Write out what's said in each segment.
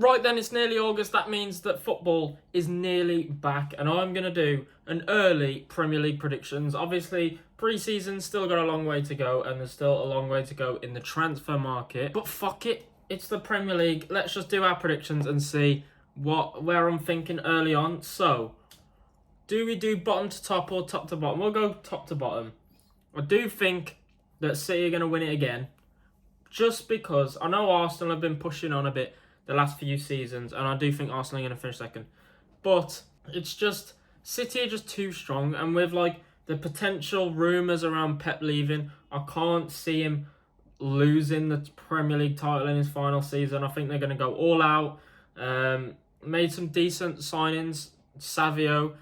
Right then, it's nearly August. That means that football is nearly back, and I'm going to do an early Premier League predictions. Obviously, pre-season's still got a long way to go, and there's still a long way to go in the transfer market. But fuck it, it's the Premier League. Let's just do our predictions and see where I'm thinking early on. So, do we do bottom to top or top to bottom? We'll go top to bottom. I do think that City are going to win it again, just because I know Arsenal have been pushing on a bit the last few seasons, and I do think Arsenal are going to finish second. But it's just, City are just too strong, and with like the potential rumours around Pep leaving, I can't see him losing the Premier League title in his final season. I think they're going to go all out. Made some decent signings. Savio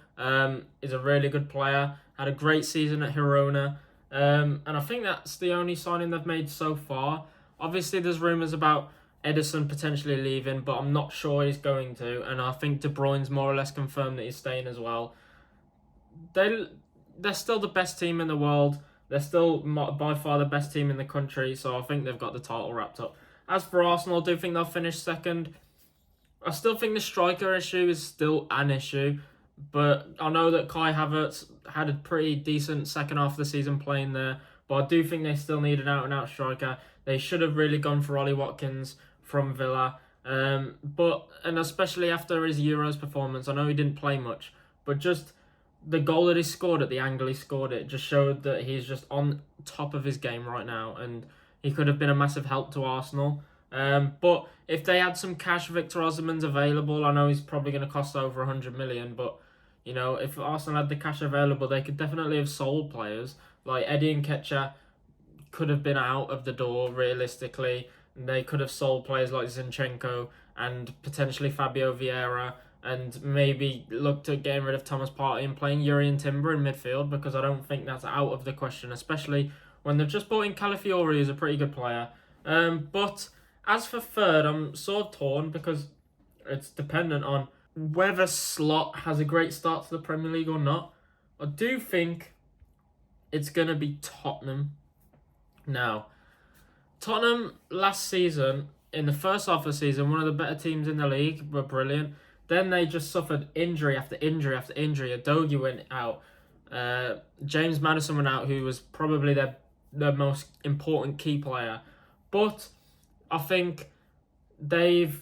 is a really good player. Had a great season at Girona. And I think that's the only signing they've made so far. Obviously, there's rumours about Ederson potentially leaving, but I'm not sure he's going to. And I think De Bruyne's more or less confirmed that he's staying as well. They're still the best team in the world. They're still by far the best team in the country, so I think they've got the title wrapped up. As for Arsenal, I do think they'll finish second. I still think the striker issue is still an issue, but I know that Kai Havertz had a pretty decent second half of the season playing there, but I do think they still need an out-and-out striker. They should have really gone for Ollie Watkins from Villa, and especially after his Euros performance. I know he didn't play much, but just the goal that he scored at the angle he scored it just showed that he's just on top of his game right now, and he could have been a massive help to Arsenal. But if they had some cash, Victor Osimhen's available. I know he's probably going to cost over 100 million, but you know, if Arsenal had the cash available, they could definitely have sold players. Like Eddie Nketiah could have been out of the door realistically. They could have sold players like Zinchenko and potentially Fabio Vieira, and maybe looked at getting rid of Thomas Partey and playing Jurrien Timber in midfield, because I don't think that's out of the question, especially when they've just brought in Calafiori, who's a pretty good player. But as for third, I'm sort of torn because it's dependent on whether Slot has a great start to the Premier League or not. I do think it's going to be Tottenham. Now, Tottenham last season, in the first half of the season, one of the better teams in the league, were brilliant. Then they just suffered injury after injury after injury. Udogie went out. James Maddison went out, who was probably their most important key player. But I think they've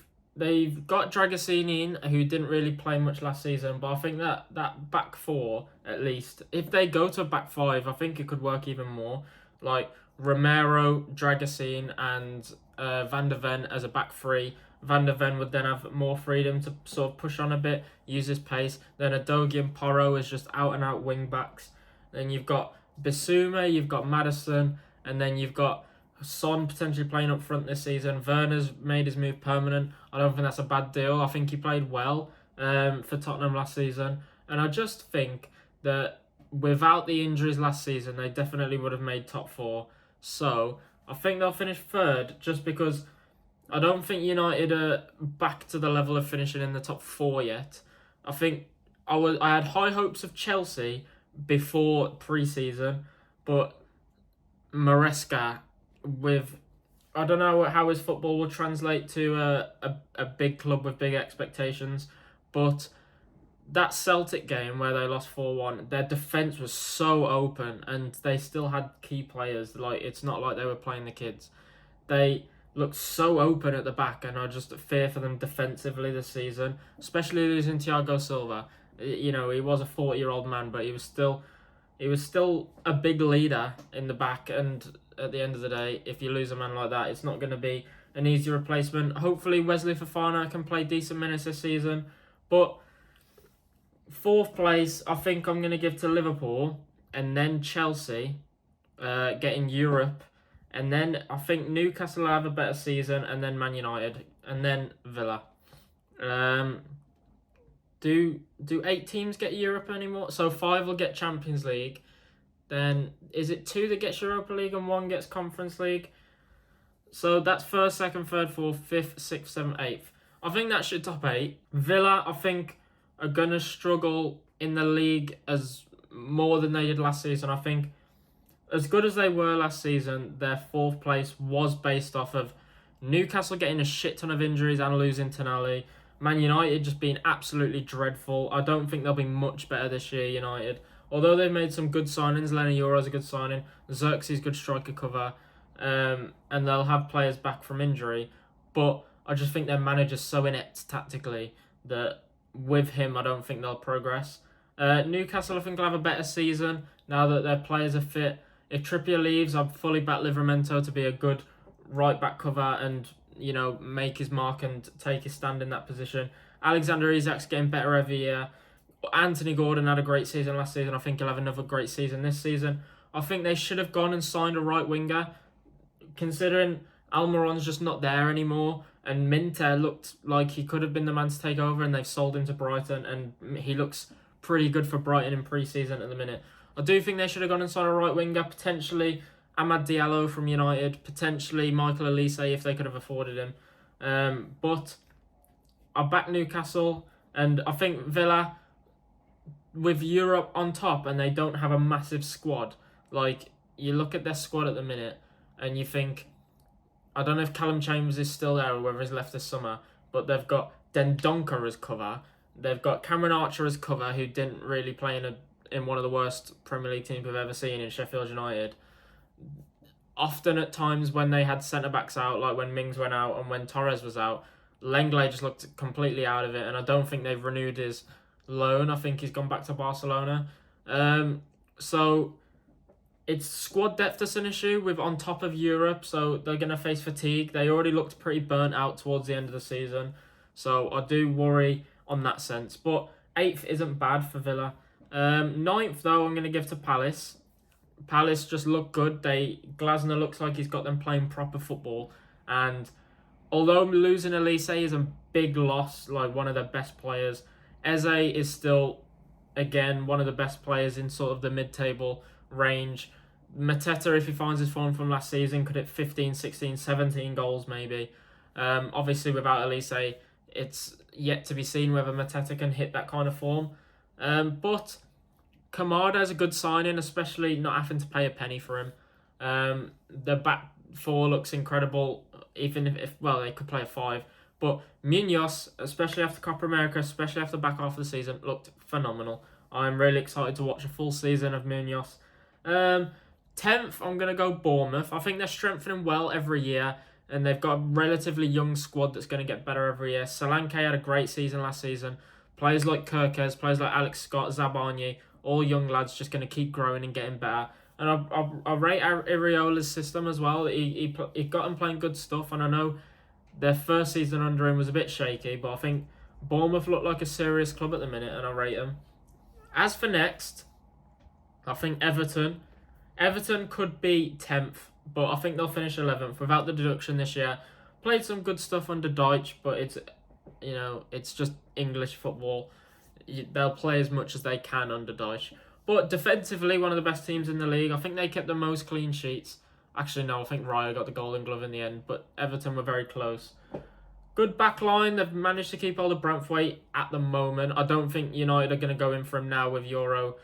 got Dragasini in, who didn't really play much last season. But I think that back four, at least, if they go to a back five, I think it could work even more. Like Romero, Dragasine, and Van der Ven as a back three. Van der Ven would then have more freedom to sort of push on a bit, use his pace. Then Udogie and Porro is just out-and-out wing-backs. Then you've got Bissouma, you've got Maddison, and then you've got Son potentially playing up front this season. Werner's made his move permanent. I don't think that's a bad deal. I think he played well for Tottenham last season. And I just think that without the injuries last season, they definitely would have made top four. So I think they'll finish third, just because I don't think United are back to the level of finishing in the top four yet. I think I had high hopes of Chelsea before pre-season, but Maresca, I don't know how his football will translate to a big club with big expectations, but that Celtic game where they lost 4-1, their defence was so open, and they still had key players. Like, it's not like they were playing the kids. They looked so open at the back, and I just fear for them defensively this season, especially losing Thiago Silva. You know, he was a 40-year-old man, but he was still a big leader in the back, and at the end of the day, if you lose a man like that, it's not going to be an easy replacement. Hopefully Wesley Fofana can play decent minutes this season, but fourth place, I think I'm going to give to Liverpool, and then Chelsea getting Europe, and then I think Newcastle will have a better season, and then Man United, and then Villa. Do 8 teams get Europe anymore? So 5 will get Champions League. Then is it 2 that gets Europa League and 1 gets Conference League? So that's first, second, third, fourth, fifth, sixth, seventh, eighth. I think that should top 8. Villa, I think, are gonna struggle in the league as more than they did last season. I think as good as they were last season, their 4th place was based off of Newcastle getting a shit ton of injuries and losing Tonali. Man United just being absolutely dreadful. I don't think they'll be much better this year, United. Although they've made some good signings. Lenny Euro's a good signing. Xerxes good striker cover. And they'll have players back from injury. But I just think their manager's so inept tactically that with him, I don't think they'll progress. Newcastle, I think, will have a better season now that their players are fit. If Trippier leaves, I'd fully back Livramento to be a good right-back cover and, make his mark and take his stand in that position. Alexander Isak's getting better every year. Anthony Gordon had a great season last season. I think he'll have another great season this season. I think they should have gone and signed a right winger, considering Almiron's just not there anymore. And Minter looked like he could have been the man to take over, and they've sold him to Brighton, and he looks pretty good for Brighton in pre-season at the minute. I do think they should have gone and signed a right winger, potentially Amad Diallo from United, potentially Michael Elise if they could have afforded him. But I back Newcastle, and I think Villa, with Europe on top, and they don't have a massive squad. Like, you look at their squad at the minute, and you think, I don't know if Callum Chambers is still there or whether he's left this summer, but they've got Dendoncker as cover. They've got Cameron Archer as cover, who didn't really play in one of the worst Premier League teams we've ever seen in Sheffield United. Often at times when they had centre-backs out, like when Mings went out and when Torres was out, Lenglet just looked completely out of it, and I don't think they've renewed his loan. I think he's gone back to Barcelona. So it's squad depth that's an issue with on top of Europe, so they're going to face fatigue. They already looked pretty burnt out towards the end of the season, so I do worry on that sense. But 8th isn't bad for Villa. 9th, though, I'm going to give to Palace. Palace just look good. Glasner looks like he's got them playing proper football, and although losing Elise is a big loss, like one of their best players, Eze is still, again, one of the best players in sort of the mid-table range. Mateta, if he finds his form from last season, could hit 15, 16, 17 goals maybe. Obviously, without Elise, it's yet to be seen whether Mateta can hit that kind of form. But Kamada is a good signing, especially not having to pay a penny for him. The back four looks incredible, even if they could play a 5. But Munoz, especially after Copa America, especially after the back half of the season, looked phenomenal. I'm really excited to watch a full season of Munoz. 10th, I'm going to go Bournemouth. I think they're strengthening well every year, and they've got a relatively young squad that's going to get better every year. Solanke had a great season last season. Players like Kirkes, players like Alex Scott, Zabarnyi, all young lads just going to keep growing and getting better. And I rate Iriola's system as well. He got him playing good stuff, and I know their first season under him was a bit shaky, but I think Bournemouth look like a serious club at the minute, and I rate them. As for next, I think Everton. Everton could be 10th, but I think they'll finish 11th without the deduction this year. Played some good stuff under Dyche, but it's just English football. They'll play as much as they can under Dyche. But defensively, one of the best teams in the league. I think they kept the most clean sheets. Actually, no, I think Raya got the golden glove in the end, but Everton were very close. Good back line. They've managed to keep all the Branthwaite at the moment. I don't think United are going to go in for him now with Euro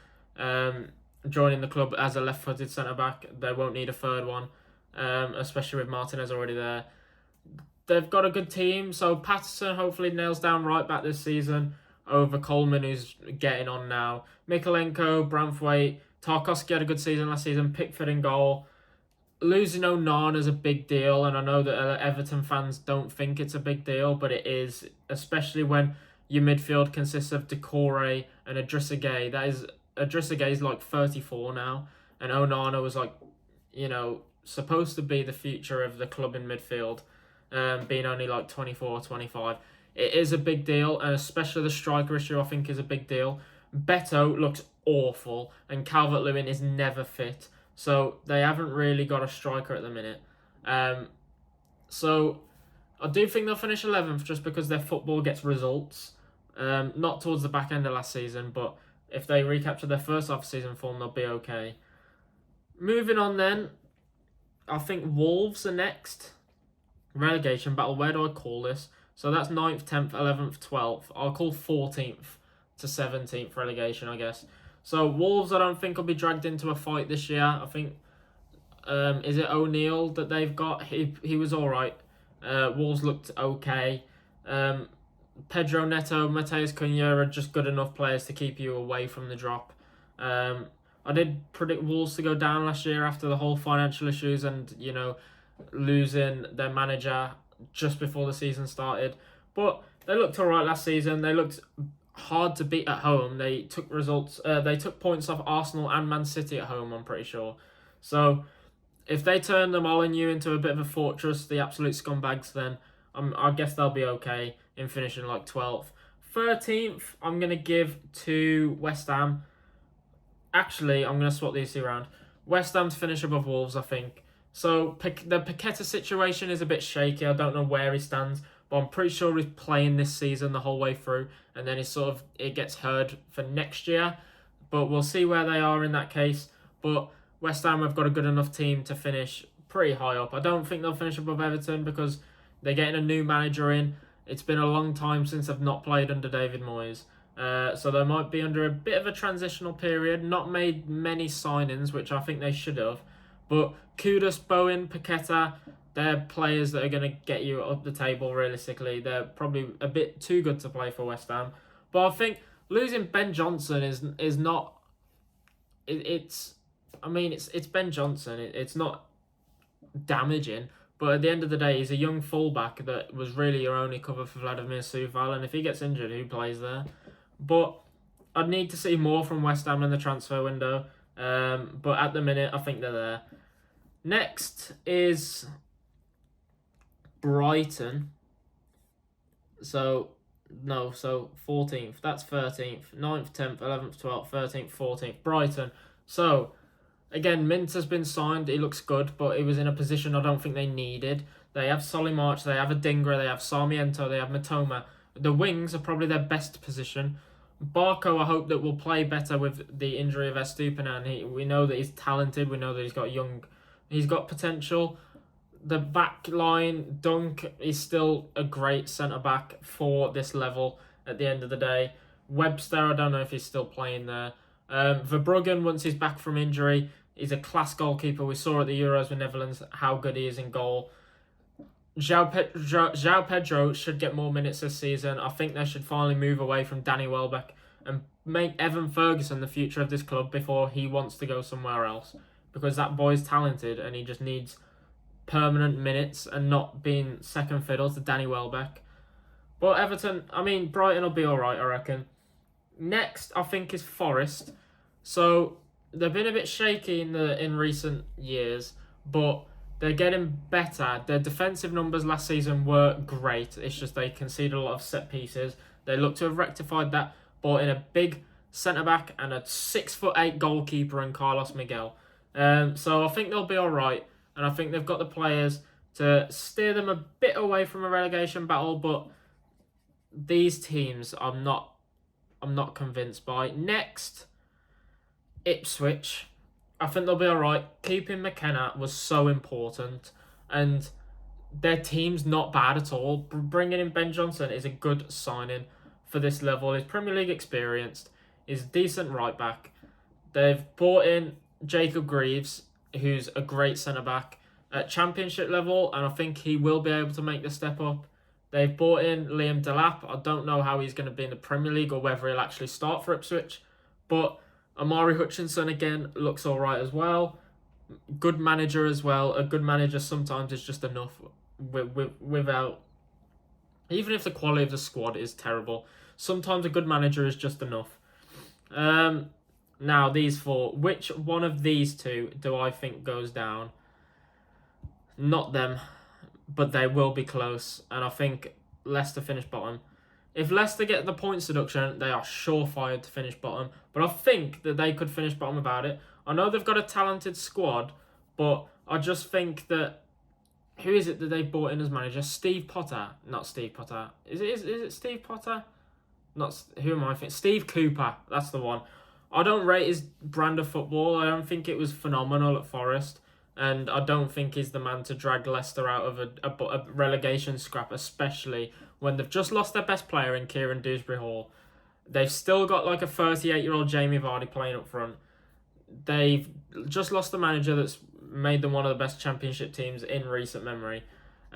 joining the club as a left-footed centre-back. They won't need a third one, especially with Martinez already there. They've got a good team, so Patterson hopefully nails down right back this season over Coleman, who's getting on now. Mikolenko, Branthwaite, Tarkowski had a good season last season, Pickford in goal. Losing Onana is a big deal, and I know that Everton fans don't think it's a big deal, but it is, especially when your midfield consists of Decore and Idrissa Gueye. Idrissa Gueye is like 34 now, and Onana was supposed to be the future of the club in midfield, being only like 24 or 25. It is a big deal, and especially the striker issue I think is a big deal. Beto looks awful, and Calvert-Lewin is never fit. So they haven't really got a striker at the minute. So I do think they'll finish 11th just because their football gets results. Not towards the back end of last season, but if they recapture their first half season form, they'll be okay. Moving on then, I think Wolves are next. Relegation battle, where do I call this? So that's 9th, 10th, 11th, 12th. I'll call 14th to 17th relegation, I guess. So Wolves, I don't think will be dragged into a fight this year. I think, is it O'Neill that they've got? He was all right. Wolves looked okay. Pedro Neto, Mateus Cunha are just good enough players to keep you away from the drop. I did predict Wolves to go down last year after the whole financial issues and, losing their manager just before the season started. But they looked alright last season. They looked hard to beat at home. They took results. They took points off Arsenal and Man City at home, I'm pretty sure. So if they turn the Molineux into a bit of a fortress, the absolute scumbags, then I guess they'll be okay in finishing like 12th. 13th, I'm going to give to West Ham. Actually, I'm going to swap these two around. West Ham to finish above Wolves, I think. So the Paqueta situation is a bit shaky. I don't know where he stands, but I'm pretty sure he's playing this season the whole way through, and then it gets heard for next year. But we'll see where they are in that case. But West Ham have got a good enough team to finish pretty high up. I don't think they'll finish above Everton because they're getting a new manager in. It's been a long time since they've not played under David Moyes. So they might be under a bit of a transitional period, not made many signings, which I think they should have. But Kudus, Bowen, Paqueta, they're players that are going to get you up the table realistically. They're probably a bit too good to play for West Ham. But I think losing Ben Johnson is not... It's Ben Johnson. It's not damaging. But at the end of the day, he's a young fullback that was really your only cover for Vladimir Soufal. And if he gets injured, who plays there? But I'd need to see more from West Ham in the transfer window. But at the minute, I think they're there. Next is Brighton. So 14th. That's 13th. 9th, 10th, 11th, 12th, 13th, 14th. Brighton. So, again, Mint has been signed. He looks good, but he was in a position I don't think they needed. They have Solly March, they have Adingra, they have Sarmiento, they have Matoma. The wings are probably their best position. Barco, I hope that will play better with the injury of Estupinan. We know that he's talented. We know that he's got potential. The back line, Dunk is still a great centre-back for this level at the end of the day. Webster, I don't know if he's still playing there. Verbruggen, once he's back from injury, is a class goalkeeper. We saw at the Euros with Netherlands how good he is in goal. João Pedro should get more minutes this season. I think they should finally move away from Danny Welbeck and make Evan Ferguson the future of this club before he wants to go somewhere else. Because that boy's talented and he just needs permanent minutes and not being second fiddle to Danny Welbeck. But Brighton will be alright, I reckon. Next, I think, is Forest. So, they've been a bit shaky in recent years, but they're getting better. Their defensive numbers last season were great. It's just they conceded a lot of set pieces. They look to have rectified that, brought in a big centre-back and a 6'8" goalkeeper in Carlos Miguel. So I think they'll be alright, and I think they've got the players to steer them a bit away from a relegation battle, but these teams I'm not convinced by. Next, Ipswich. I think they'll be alright. Keeping McKenna was so important, and their team's not bad at all. Bringing in Ben Johnson is a good signing for this level. He's Premier League experienced. He's a decent right back. They've brought in Jacob Greaves, who's a great centre-back at Championship level, and I think he will be able to make the step up. They've brought in Liam Delap. I don't know how he's going to be in the Premier League or whether he'll actually start for Ipswich, but Amari Hutchinson, again, looks all right as well. Good manager as well. A good manager sometimes is just enough without... Even if the quality of the squad is terrible, sometimes a good manager is just enough. Now, these four. Which one of these two do I think goes down? Not them, but they will be close. And I think Leicester finish bottom. If Leicester get the points deduction, they are surefire to finish bottom. But I think that they could finish bottom about it. I know they've got a talented squad, but I just think that... Who is it that they brought in as manager? Steve Potter. Not Steve Potter. Is it Steve Potter? Who am I thinking? Steve Cooper. That's the one. I don't rate his brand of football. I don't think it was phenomenal at Forest. And I don't think he's the man to drag Leicester out of a relegation scrap, especially when they've just lost their best player in Kieran Dewsbury-Hall. They've still got like a 38-year-old Jamie Vardy playing up front. They've just lost the manager that's made them one of the best Championship teams in recent memory.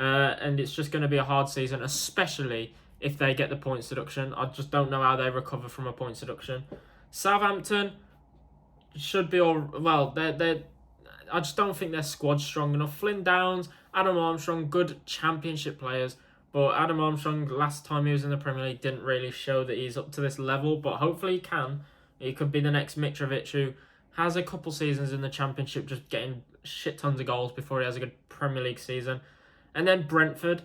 and it's just going to be a hard season, especially if they get the points deduction. I just don't know how they recover from a points deduction. Southampton should be all well. They I just don't think their squad's strong enough. Flynn Downs, Adam Armstrong, good championship players. But Adam Armstrong, last time he was in the Premier League, didn't really show that he's up to this level. But hopefully he can. He could be the next Mitrovic, who has a couple seasons in the Championship just getting shit tons of goals before he has a good Premier League season. And then Brentford.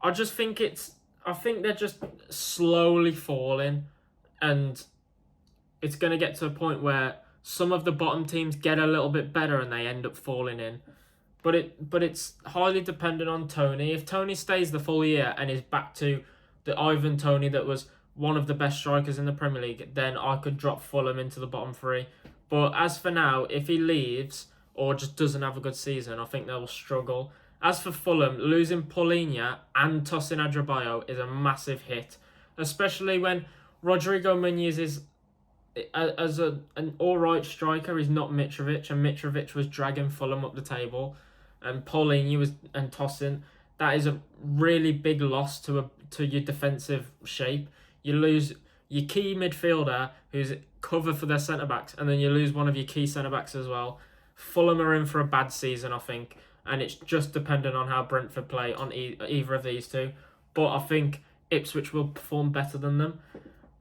I think they're just slowly falling. And it's going to get to a point where some of the bottom teams get a little bit better and they end up falling in. But it's highly dependent on Toney. If Toney stays the full year and is back to the Ivan Toney that was one of the best strikers in the Premier League, then I could drop Fulham into the bottom three. But as for now, if he leaves or just doesn't have a good season, I think they will struggle. As for Fulham, losing Paulinho and Tosin Adrabayo is a massive hit, especially when Rodrigo Muniz is as an alright striker. He's not Mitrovic, and Mitrovic was dragging Fulham up the table, and Paulinho and Tosin. That is a really big loss to your defensive shape. You lose your key midfielder, who's cover for their centre backs, and then you lose one of your key centre backs as well. Fulham are in for a bad season, I think, and it's just dependent on how Brentford play on either of these two. But I think Ipswich will perform better than them.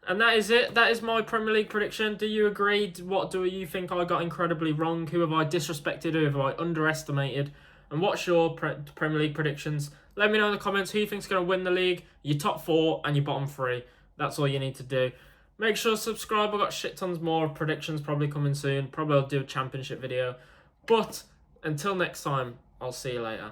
And that is it. That is my Premier League prediction. Do you agree? What do you think I got incredibly wrong? Who have I disrespected? Who have I underestimated? And what's your Premier League predictions? Let me know in the comments who you think's going to win the league, your top four and your bottom three. That's all you need to do. Make sure to subscribe. I've got shit tons more predictions probably coming soon. Probably I'll do a championship video. But until next time, I'll see you later.